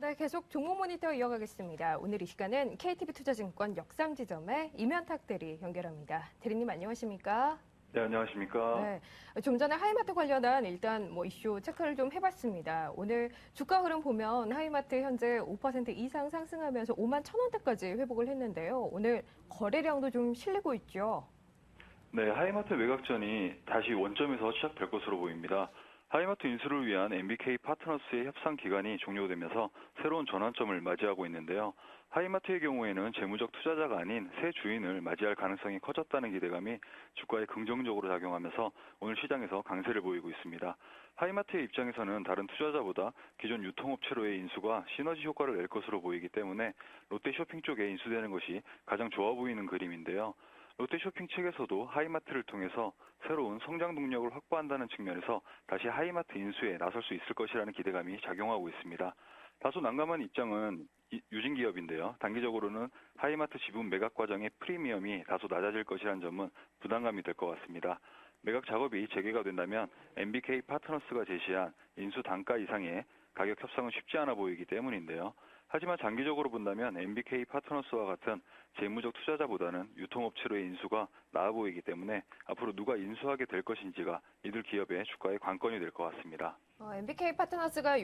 네, 계속 종목 모니터 이어가겠습니다. 오늘 이 시간은 KTB투자증권 역삼지점의 임현탁 대리 연결합니다. 대리님 안녕하십니까? 네, 안녕하십니까? 네, 좀 전에 하이마트 관련한 일단 이슈 체크를 좀 해봤습니다. 오늘 주가 흐름 보면 하이마트 현재 5% 이상 상승하면서 5만 1,000원대까지 회복을 했는데요. 오늘 거래량도 좀 실리고 있죠. 네, 하이마트 매각전이 다시 원점에서 시작될 것으로 보입니다. 하이마트 인수를 위한 MBK 파트너스의 협상 기간이 종료되면서 새로운 전환점을 맞이하고 있는데요. 하이마트의 경우에는 재무적 투자자가 아닌 새 주인을 맞이할 가능성이 커졌다는 기대감이 주가에 긍정적으로 작용하면서 오늘 시장에서 강세를 보이고 있습니다. 하이마트의 입장에서는 다른 투자자보다 기존 유통업체로의 인수가 시너지 효과를 낼 것으로 보이기 때문에 롯데쇼핑 쪽에 인수되는 것이 가장 좋아 보이는 그림인데요. 롯데쇼핑 측에서도 하이마트를 통해서 새로운 성장 동력을 확보한다는 측면에서 다시 하이마트 인수에 나설 수 있을 것이라는 기대감이 작용하고 있습니다. 다소 난감한 입장은 유진기업인데요. 단기적으로는 하이마트 지분 매각 과정의 프리미엄이 다소 낮아질 것이라는 점은 부담감이 될 것 같습니다. 매각 작업이 재개가 된다면 MBK 파트너스가 제시한 인수 단가 이상의 가격 협상은 쉽지 않아 보이기 때문인데요. 하지만 장기적으로 본다면 MBK 파트너스와 같은 재무적 투자자보다는 유통업체로의 인수가 나아 보이기 때문에 앞으로 누가 인수하게 될 것인지가 이들 기업의 주가의 관건이 될 것 같습니다. MBK 파트너스가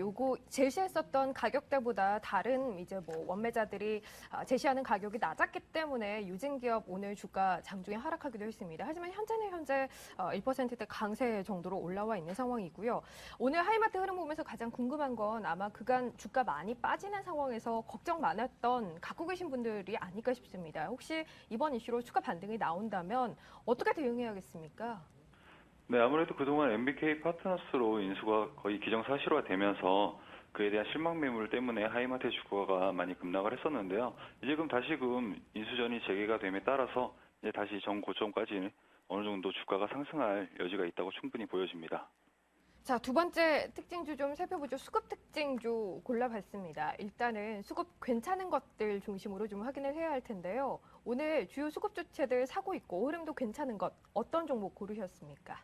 제시했었던 가격대보다 다른 이제 원매자들이 제시하는 가격이 낮았기 때문에 유진기업 오늘 주가 장중에 하락하기도 했습니다. 하지만 현재 1%대 강세 정도로 올라와 있는 상황이고요. 오늘 하이마트 흐름 보면서 가장 궁금한 건 아마 그간 주가 많이 빠지는 상황에서 걱정 많았던 갖고 계신 분들이 아닐까 싶습니다. 혹시 이번 이슈로 추가 반등이 나온다면 어떻게 대응해야겠습니까? 네, 아무래도 그동안 MBK 파트너스로 인수가 거의 기정사실화되면서 그에 대한 실망 매물 때문에 하이마트 주가가 많이 급락을 했었는데요. 이제 다시금 인수전이 재개가 됨에 따라서 이제 다시 정고점까지 어느 정도 주가가 상승할 여지가 있다고 충분히 보여집니다. 자, 두 번째 특징주 좀 살펴보죠. 수급 특징주 골라봤습니다. 일단은 수급 괜찮은 것들 중심으로 좀 확인을 해야 할 텐데요. 오늘 주요 수급 주체들 사고 있고 흐름도 괜찮은 것 어떤 종목 고르셨습니까?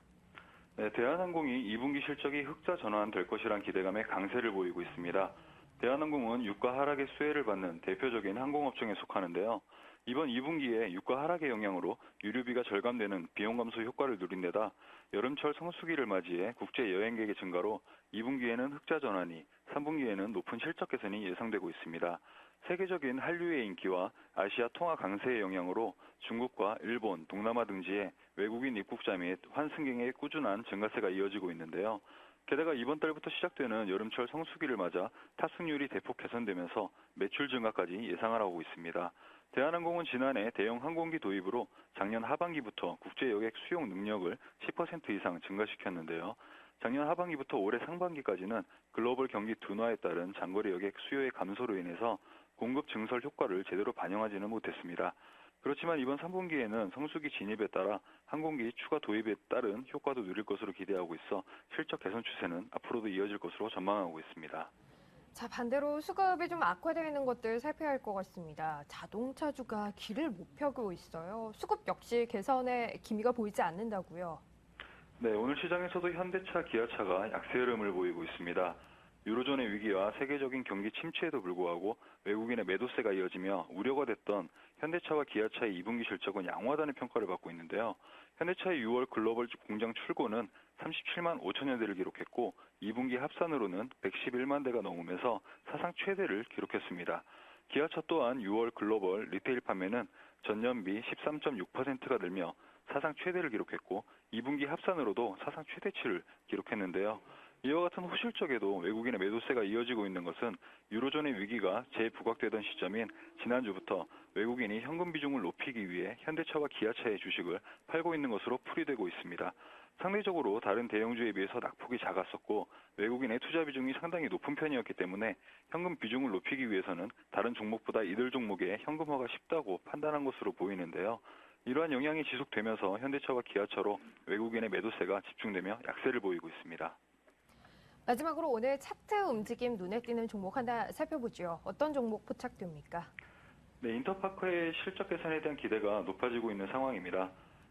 네, 대한항공이 2분기 실적이 흑자 전환될 것이란 기대감에 강세를 보이고 있습니다. 대한항공은 유가 하락의 수혜를 받는 대표적인 항공업종에 속하는데요. 이번 2분기에 유가 하락의 영향으로 유류비가 절감되는 비용 감소 효과를 누린 데다 여름철 성수기를 맞이해 국제 여행객의 증가로 2분기에는 흑자 전환이, 3분기에는 높은 실적 개선이 예상되고 있습니다. 세계적인 한류의 인기와 아시아 통화 강세의 영향으로 중국과 일본, 동남아 등지에 외국인 입국자 및 환승객의 꾸준한 증가세가 이어지고 있는데요. 게다가 이번 달부터 시작되는 여름철 성수기를 맞아 탑승률이 대폭 개선되면서 매출 증가까지 예상을 하고 있습니다. 대한항공은 지난해 대형 항공기 도입으로 작년 하반기부터 국제 여객 수용 능력을 10% 이상 증가시켰는데요. 작년 하반기부터 올해 상반기까지는 글로벌 경기 둔화에 따른 장거리 여객 수요의 감소로 인해서 공급 증설 효과를 제대로 반영하지는 못했습니다. 그렇지만 이번 3분기에는 성수기 진입에 따라 항공기 추가 도입에 따른 효과도 누릴 것으로 기대하고 있어 실적 개선 추세는 앞으로도 이어질 것으로 전망하고 있습니다. 자, 반대로 수급이 좀 악화되어 있는 것들 살펴야 할 것 같습니다. 자동차주가 길을 못 펴고 있어요. 수급 역시 개선의 기미가 보이지 않는다고요. 네, 오늘 시장에서도 현대차, 기아차가 약세 흐름을 보이고 있습니다. 유로존의 위기와 세계적인 경기 침체에도 불구하고 외국인의 매도세가 이어지며 우려가 됐던 현대차와 기아차의 2분기 실적은 양호하다는 평가를 받고 있는데요. 현대차의 6월 글로벌 공장 출고는 37만 5천여 대를 기록했고 2분기 합산으로는 111만 대가 넘으면서 사상 최대를 기록했습니다. 기아차 또한 6월 글로벌 리테일 판매는 전년비 13.6%가 늘며 사상 최대를 기록했고 2분기 합산으로도 사상 최대치를 기록했는데요. 이와 같은 호실적에도 외국인의 매도세가 이어지고 있는 것은 유로존의 위기가 재부각되던 시점인 지난주부터 외국인이 현금 비중을 높이기 위해 현대차와 기아차의 주식을 팔고 있는 것으로 풀이되고 있습니다. 상대적으로 다른 대형주에 비해서 낙폭이 작았었고 외국인의 투자 비중이 상당히 높은 편이었기 때문에 현금 비중을 높이기 위해서는 다른 종목보다 이들 종목의 현금화가 쉽다고 판단한 것으로 보이는데요. 이러한 영향이 지속되면서 현대차와 기아차로 외국인의 매도세가 집중되며 약세를 보이고 있습니다. 마지막으로 오늘 차트 움직임 눈에 띄는 종목 하나 살펴보죠. 어떤 종목 포착됩니까? 네, 인터파크의 실적 개선에 대한 기대가 높아지고 있는 상황입니다.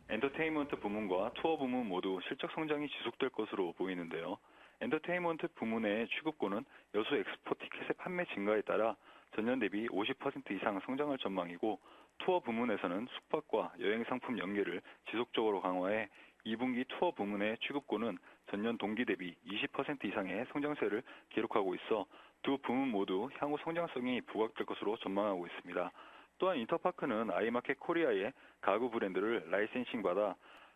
엔터테인먼트 부문과 투어 부문 모두 실적 성장이 지속될 것으로 보이는데요. 엔터테인먼트 부문의 취급고는 여수 엑스포 티켓의 판매 증가에 따라 전년 대비 50% 이상 성장할 전망이고, 투어 부문에서는 숙박과 여행 상품 연계를 지속적으로 강화해 2분기 투어 부문의 취급고는 전년 동기 대비 20% 이상의 성장세를 기록하고 있어 두 부문 모두 향후 성장성이 부각될 것으로 전망하고 있습니다. 또한 인터파크는 아이마켓 코리아의 가구 브랜드를 라이센싱 받아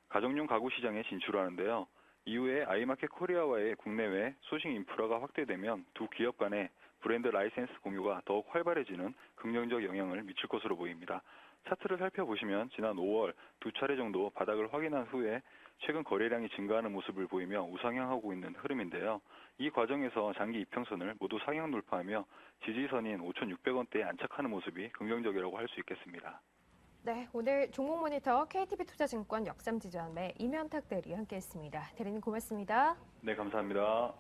가정용 가구 시장에 진출하는데요. 이후에 아이마켓 코리아와의 국내외 소싱 인프라가 확대되면 두 기업 간의 브랜드 라이센스 공유가 더욱 활발해지는 긍정적 영향을 미칠 것으로 보입니다. 차트를 살펴보시면 지난 5월 두 차례 정도 바닥을 확인한 후에 최근 거래량이 증가하는 모습을 보이며 우상향하고 있는 흐름인데요. 이 과정에서 장기 이평선을 모두 상향 돌파하며 지지선인 5,600원대에 안착하는 모습이 긍정적이라고 할 수 있겠습니다. 네, 오늘 종목 모니터 KTB투자증권 역삼지주함의 임현탁 대리 함께했습니다. 대리님 고맙습니다. 네, 감사합니다.